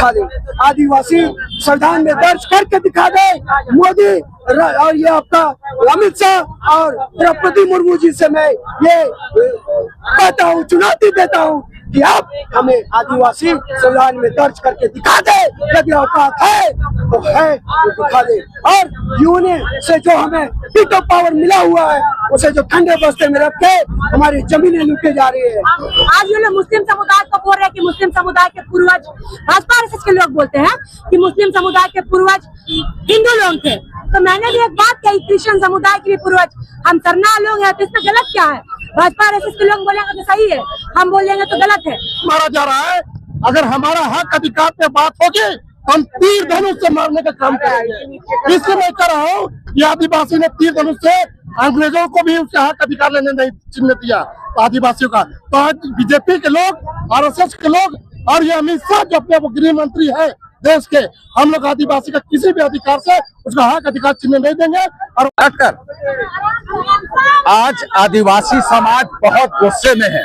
दिखा दे, आदिवासी संविधान में दर्ज करके दिखा दे। मोदी और ये आपका अमित शाह और द्रौपदी मुर्मू जी से मैं ये कहता हूँ, चुनौती देता हूँ कि आप हमें आदिवासी संविधान में दर्ज करके दिखा दे। यदि औकात है तो है, तो दिखा दे। और यूनियन से जो हमें वीटो पावर मिला हुआ है, उसे जो ठंडे बस्ते में रख के हमारी जमीनें लूटे जा रही है। आज ये लोग मुस्लिम समुदाय को बोल रहे हैं कि मुस्लिम समुदाय के पूर्वज, भाजपा आरएसएस के लोग बोलते हैं कि मुस्लिम समुदाय के पूर्वज हिंदू लोग थे। तो मैंने भी एक बात कही, क्रिश्चियन समुदाय के भी पूर्वज हम सरना लोग हैं, तो इसमें गलत क्या है? भाजपा आरएसएस के लोग बोलेंगे तो सही है, हम बोलेंगे तो गलत है। मारा जा रहा है। अगर हमारा हक अधिकार पे बात होगी तो हम तीर धनुष से मारने का काम करेंगे। इसलिए मैं कह रहा हूँ कि आदिवासी ने तीर धनुष से अंग्रेजों को भी उसका हक अधिकार लेने नहीं चिन्ह दिया आदिवासियों का। तो आज बीजेपी के लोग, आरएसएस के लोग और ये अमित शाह जो अपने गृह मंत्री है देश के, हम लोग आदिवासी का किसी भी अधिकार से उसका हक अधिकार चिन्ह नहीं देंगे। और आज आदिवासी समाज बहुत गुस्से में है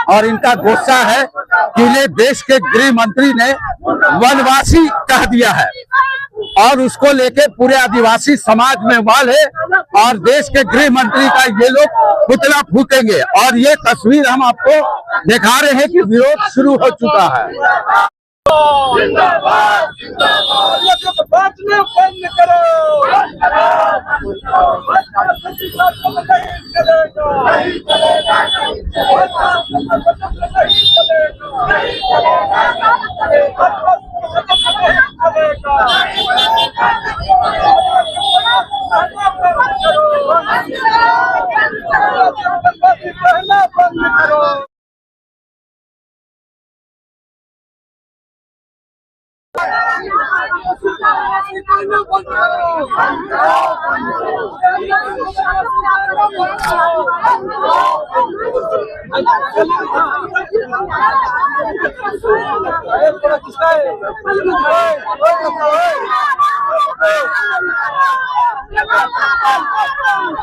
और इनका गुस्सा है कि इन्हें देश के गृह मंत्री ने वनवासी कह दिया है और उसको लेके पूरे आदिवासी समाज में वाल है और देश के गृह मंत्री का ये लोग पुतला फूकेंगे। और ये तस्वीर हम आपको दिखा रहे हैं कि विरोध शुरू हो चुका है। जिंदाबाद जिंदाबाद, बांटने बंद करो,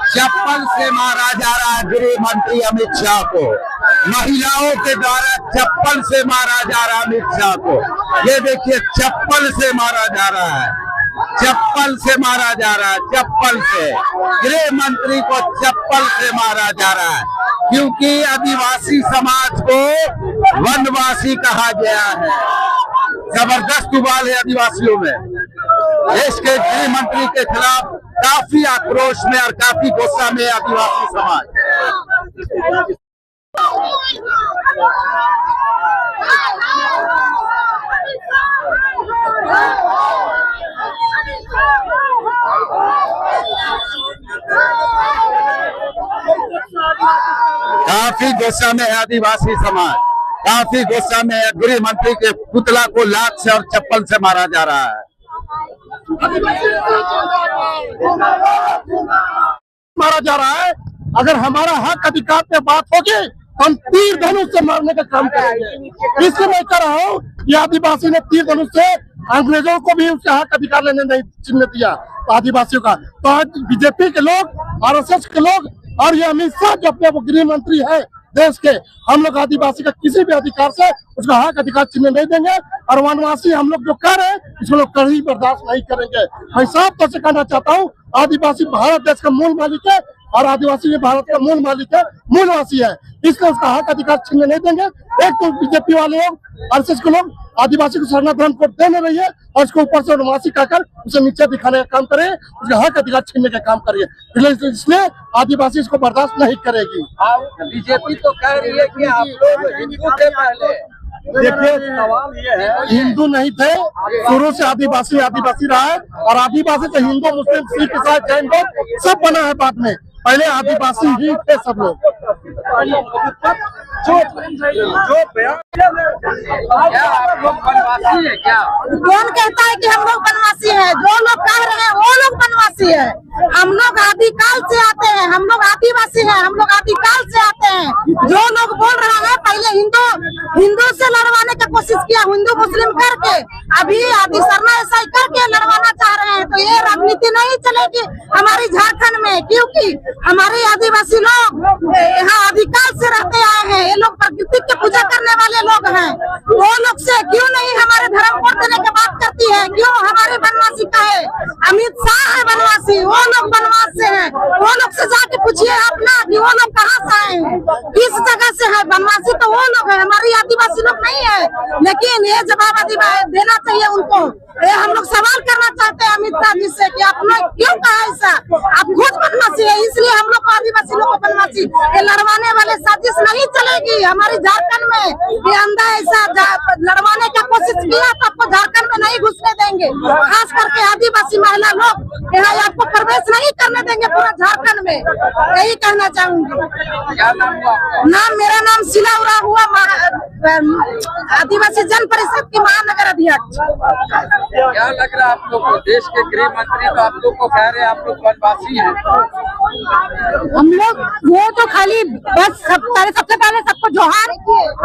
चप्पल से मारा जा रहा है गृह मंत्री अमित शाह को। महिलाओं के द्वारा चप्पल से मारा जा रहा है अमित शाह को। ये देखिए, चप्पल से मारा जा रहा है, चप्पल से मारा जा रहा है, चप्पल से गृह मंत्री को चप्पल से मारा जा रहा है, क्योंकि आदिवासी समाज को वनवासी कहा गया है। जबरदस्त उबाल है आदिवासियों में। देश के गृह मंत्री के खिलाफ काफी आक्रोश में और काफी गुस्सा में आदिवासी समाज। काफी गुस्सा में है आदिवासी समाज, काफी गुस्सा में है। गृह मंत्री के पुतला को लात से और चप्पल से मारा जा रहा है। मारा जा रहा है। अगर हमारा हक अधिकार पे बात होगी तो हम तीर धनुष से मारने का काम करेंगे। इसलिए मैं कह रहा हूँ कि आदिवासी ने तीर धनुष से अंग्रेजों को भी उसका हक अधिकार लेने नहीं चिन्ह दिया आदिवासियों का। तो आज बीजेपी के लोग, आरएसएस के लोग और ये अमित शाह जो अपने गृह मंत्री है देश के, हम लोग आदिवासी का किसी भी अधिकार से उसका हक अधिकार चिन्ह नहीं देंगे। और वनवासी हम लोग जो कर रहे हैं इसको लोग कभी बर्दाश्त नहीं करेंगे। मैं साफ तौर से कहना चाहता हूँ, आदिवासी भारत देश का मूल मालिक है और आदिवासी भी भारत का मूल मालिक है, मूलवासी है, इसलिए उसका हक अधिकार छीनने नहीं देंगे। एक तो बीजेपी वाले लोग, आरएसएस के लोग आदिवासी को सरना धर्म को देने रही है और उसको ऊपर से वनवासी कहकर उसे नीचे दिखाने का काम करे, उसका हक अधिकार छीनने का काम करिए। इसलिए आदिवासी इसको बर्दाश्त नहीं करेगी। बीजेपी तो कह रही है कि आप लोग हिंदू थे पहले। देखिए, सवाल ये है, हिंदू नहीं थे, शुरू से आदिवासी आदिवासी रहा है और आदिवासी से हिंदू, मुस्लिम, सिख, ईसाई, जैन सब बना है बाद में। पहले आदिवासी ही थे सब लोग। कौन कहता है कि हम लोग बनवासी हैं? जो लोग कह रहे हैं वो लोग बनवासी है। हम लोग आदिकाल से आते हैं, हम लोग आदिवासी हैं, हम लोग आदिकाल से आते हैं। जो लोग बोल रहे हैं पहले हिंदू से लड़वाने की कोशिश किया, हिंदू मुस्लिम करके, अभी आदि शर्मा ऐसा ही करके लड़वाना चाह रहे हैं। तो ये राजनीति नहीं चलेगी हमारी झारखंड में, क्योंकि हमारे आदिवासी लोग यहाँ आदिकाल से रहते आए हैं। ये लोग प्रकृति की पूजा करने वाले लोग हैं। वो लोग से क्यों नहीं हमारे धर्म को देने की बात करती है? क्यों हमारे बनवासी का है? अमित शाह है बनवासी, वो लोग बनवास से हैं। वो लोग से जाके पूछिए आप ना कि वो लोग कहाँ से आए हैं, किस जगह से है। बनवासी तो वो लोग है, हमारी आदिवासी लोग नहीं है। लेकिन ये जवाब देना चाहिए उनको। ये हम लोग सवाल करना चाहते हैं अमित शाह जी से कि आपने क्यों कहा ऐसा? आप खुद बनवासी है, इसलिए हम लोग आदिवासी लोग को बनवासी ये लड़वाने वाले साजिश नहीं चलेगी हमारी झारखंड में। ये अंधा ऐसा लड़वाने की कोशिश किया तो आपको झारखंड में नहीं घुसने देंगे। खास करके आदिवासी महिला लोग यहाँ आपको प्रवेश नहीं करने देंगे पूरा झारखंड में। यही कहना चाहूंगी। मेरा नाम शिला उरा हुआ, आदिवासी जन परिषद की महानगर अध्यक्ष। क्या लग रहा है आप लोग को? देश के गृह मंत्री तो आप लोग को कह रहे हैं आप लोग वनवासी हैं। हम लोग वो तो खाली बस सबसे पहले सबको जोहार।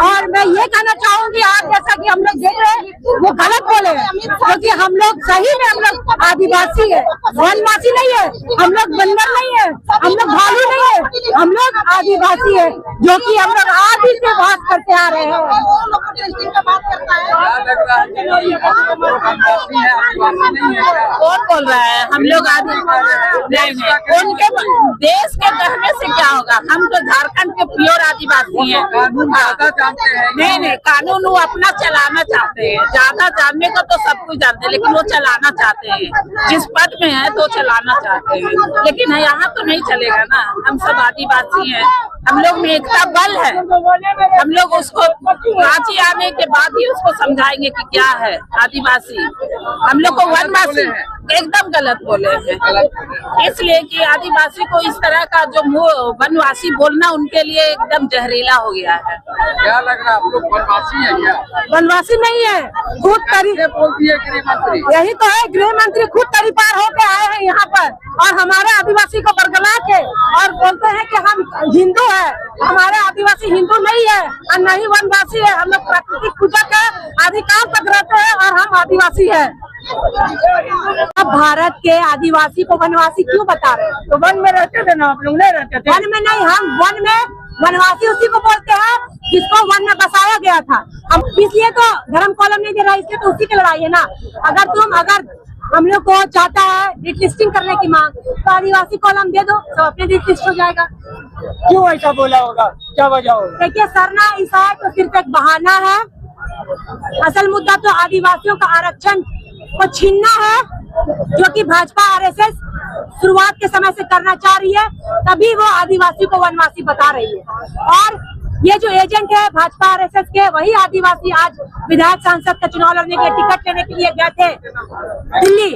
और मैं ये कहना चाहूंगी आप जैसा कि हम लोग देख रहे हैं वो गलत बोले, क्योंकि हम लोग सही में हम लोग आदिवासी है, वनवासी नहीं है। हम लोग बंदर नहीं है, हम लोग भालू नहीं है, हम लोग आदिवासी है, जो कि हम लोग आदि से बात करते आ रहे हैं। क्या लग रहा है कौन बोल रहा है? हम लोग उनके देश के कहने से क्या होगा? हम तो झारखंड के प्योर आदिवासी हैं। नहीं, कानून वो अपना चलाना चाहते हैं। ज्यादा जानने को तो सब कुछ जानते हैं, लेकिन वो चलाना चाहते हैं। जिस पद में है तो चलाना चाहते हैं, लेकिन यहाँ तो नहीं चलेगा ना। हम सब आदिवासी हैं, हम लोग में एकता बल है। हम लोग उसको रांची आने के बाद ही उसको समझाएंगे कि क्या है आदिवासी। हम लोग को वनवासी एकदम गलत बोले हैं, इसलिए कि आदिवासी को इस तरह का जो वनवासी बोलना उनके लिए एकदम जहरीला हो गया है। क्या लग रहा है आप लोग वनवासी हैं क्या? वनवासी नहीं है, खुद बोलती है गृह मंत्री। यही तो है, गृह मंत्री खुद तरीपार होके आए हैं यहाँ पर और हमारे आदिवासी को बरगला के और बोलते हैं कि हम हिंदू है। हमारे आदिवासी हिंदू नहीं है और न ही वनवासी है। हम लोग प्राकृतिक पूजा के अधिकार तक रहते हैं और हम आदिवासी है। अब भारत के आदिवासी को वनवासी क्यों बता रहे हैं? तो वन में रहते थे ना आप लोग? नहीं रहते थे। वन में नहीं, हम वन में वनवासी उसी को बोलते हैं जिसको वन में बसाया गया था। हम इसलिए तो धर्म कॉलम नहीं दे रहा, इसलिए तो उसी की लड़ाई है ना। अगर हम लोग को चाहता है डिलिस्टिंग करने की मांग, तो आदिवासी कॉलम दे दो, तो अपने डिलिस्ट हो जाएगा। क्यों ऐसा बोला होगा? क्या वजह होगा? देखिए, सरना ईसा तो सिर्फ एक बहाना है। असल मुद्दा तो आदिवासियों का आरक्षण को छीनना है, जो कि भाजपा आरएसएस शुरुआत के समय से करना चाह रही है। तभी वो आदिवासी को वनवासी बता रही है। और ये जो एजेंट है भाजपा आरएसएस के, वही आदिवासी आज विधायक सांसद का चुनाव लड़ने के लिए टिकट लेने के लिए गए थे दिल्ली।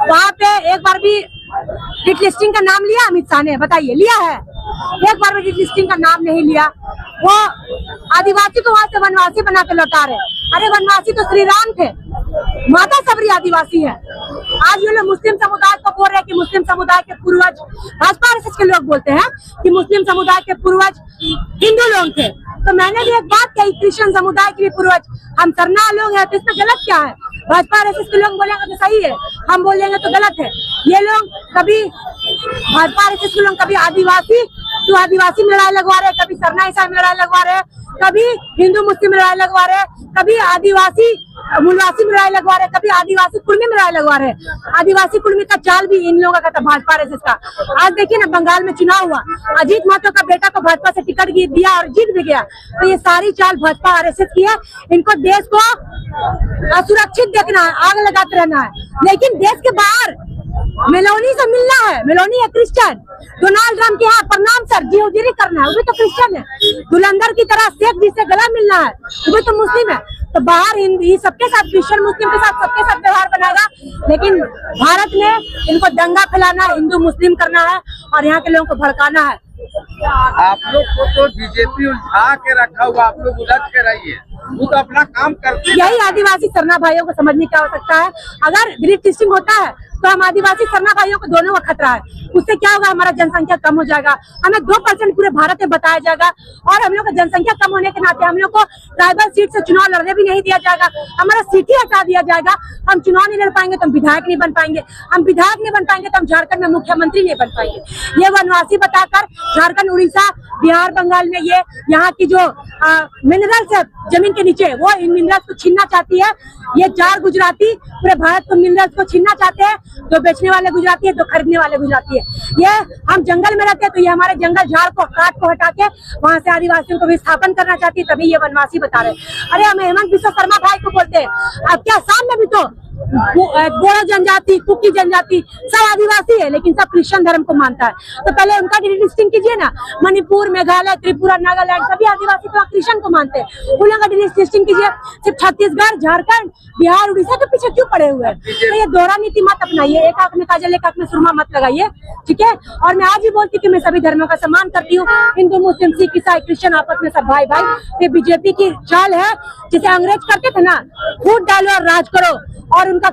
वहाँ पे एक बार भी डिलिस्टिंग का नाम लिया अमित शाह ने? बताइए, लिया है? एक बार भी डिलिस्टिंग का नाम नहीं लिया। वो आदिवासी को वहाँ से वनवासी बना के लौटा रहे। अरे वनवासी तो श्री राम थे, माता सबरी आदिवासी है। आज ये लोग मुस्लिम समुदाय को बोल रहे हैं कि मुस्लिम समुदाय के पूर्वज, भाजपा आरएसएस के लोग बोलते हैं कि मुस्लिम समुदाय के पूर्वज हिंदू लोग थे। तो मैंने भी एक बात कही, क्रिश्चियन समुदाय के भी पूर्वज हम सरना लोग हैं, तो इसमें गलत क्या है? भाजपा आरएसएस के लोग बोलेंगे तो सही है, हम बोलेंगे तो गलत है। ये लोग कभी भाजपा आरएसएस के लोग कभी आदिवासी तो आदिवासी में लड़ाई लगवा रहे, कभी सरना ईसाई में लड़ाई लगवा रहे, कभी हिंदू मुस्लिम में लड़ाई लगवा रहे, कभी आदिवासी मूलवासी में लड़ाई लगवा रहे, कभी आदिवासी कुर्मी में लड़ाई लगवा रहे। आदिवासी कुर्मी का चाल भी इन लोगों का था, भाजपा आरएसएस का। आज देखिए ना, बंगाल में चुनाव हुआ, अजीत महतो का बेटा को भाजपा से टिकट दिया और जीत भी गया। तो ये सारी चाल भाजपा आरएसएस की है। इनको देश को असुरक्षित देखना है, आग लगाते रहना है। लेकिन देश के बाहर मेलोनी से मिलना है। मेलोनी है क्रिश्चियन, डोनाल्ड ट्रम्प के यहाँ प्रणाम सर जीवजीरी करना है, वो भी तो क्रिश्चियन है। धुलंधर की तरह शेख जी से गला मिलना है, वो भी तो मुस्लिम है। तो बाहर हिंदी सबके साथ, क्रिश्चियन मुस्लिम के साथ सबके साथ व्यवहार बनाएगा। लेकिन भारत में इनको दंगा फैलाना, हिंदू मुस्लिम करना है और यहाँ के लोगों को भड़काना है। आप लोग को तो बीजेपी उलझा के रखा हुआ, आप लोग उलझ के रहिए। वो तो अपना काम करते हैं। यही आदिवासी सरना भाइयों को समझने की आवश्यकता है। अगर ग्रिड टेस्टिंग होता है तो हम आदिवासी सरना भाइयों को दोनों का खतरा है। उससे क्या होगा, हमारा जनसंख्या कम हो जाएगा, हमें 2% पूरे भारत में बताया जाएगा, और हम लोग का जनसंख्या कम होने के नाते हम लोग को ट्राइबल सीट से चुनाव लड़ने भी नहीं दिया जाएगा, हमारा सीट ही हटा दिया जाएगा। हम चुनाव नहीं लड़ पाएंगे तो हम विधायक नहीं बन पाएंगे, हम विधायक नहीं बन पाएंगे तो हम झारखंड में मुख्यमंत्री नहीं बन पाएंगे। ये वनवासी बताकर झारखंड, उड़ीसा, बिहार, बंगाल में ये यहाँ की जो मिनरल्स है जमीन के नीचे, वो इन मिनरल्स को छीनना चाहती है। ये 4 गुजराती पूरे भारत को मिनरल्स को छीनना चाहते हैं, दो बेचने वाले गुजराती है, दो खरीदने वाले गुजराती है। ये हम जंगल में रहते हैं तो ये हमारे जंगल झाड़ को काट को हटा के वहाँ से आदिवासियों को विस्थापन करना चाहती है, तभी ये वनवासी बता रहे। अरे हम हेमंत बिस्वा शर्मा भाई को बोलते हैं, अब क्या सामने भी तो बोड़ो जनजाति, कुकी जनजाति सब आदिवासी है, लेकिन सब क्रिश्चियन धर्म को मानता है। तो पहले उनका डिलिस्टिंग कीजिए ना। मणिपुर, मेघालय, त्रिपुरा, नागालैंड सभी आदिवासी तो क्रिश्चियन को मानते हैं, उन लोगों का डिलिस्टिंग कीजिए। सिर्फ छत्तीसगढ़, झारखंड, बिहार, उड़ीसा के पीछे क्यों पड़े हुए हैं? तो ये दोहरा नीति मत अपनाइए, एक आंख में काजल एक आंख में सुरमा मत लगाइए, ठीक है। और मैं आज ही बोलती कि मैं सभी धर्मों का सम्मान करती हूँ, हिंदू, मुस्लिम, सिख, ईसाई, क्रिश्चियन आपस में सब भाई भाई। ये बीजेपी की चाल है, जिसे अंग्रेज करते थे ना, फूट डालो और राज करो, और उनका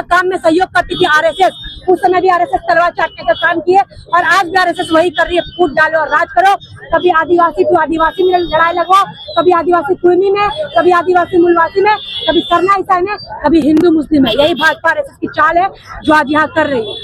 काम में सहयोग करती थी आरएसएस। उस समय भी आरएसएस तलवार चाटने का काम किए, और आज भी आरएसएस वही कर रही है, फूट डालो और राज करो। कभी आदिवासी टू आदिवासी में लड़ाई लगवाओ, कभी आदिवासी कुर्मी में, कभी आदिवासी मूलवासी में, कभी सरना ईसाई में, कभी हिंदू मुस्लिम में। यही भाजपा आरएसएस की चाल है जो आज यहाँ कर रही है।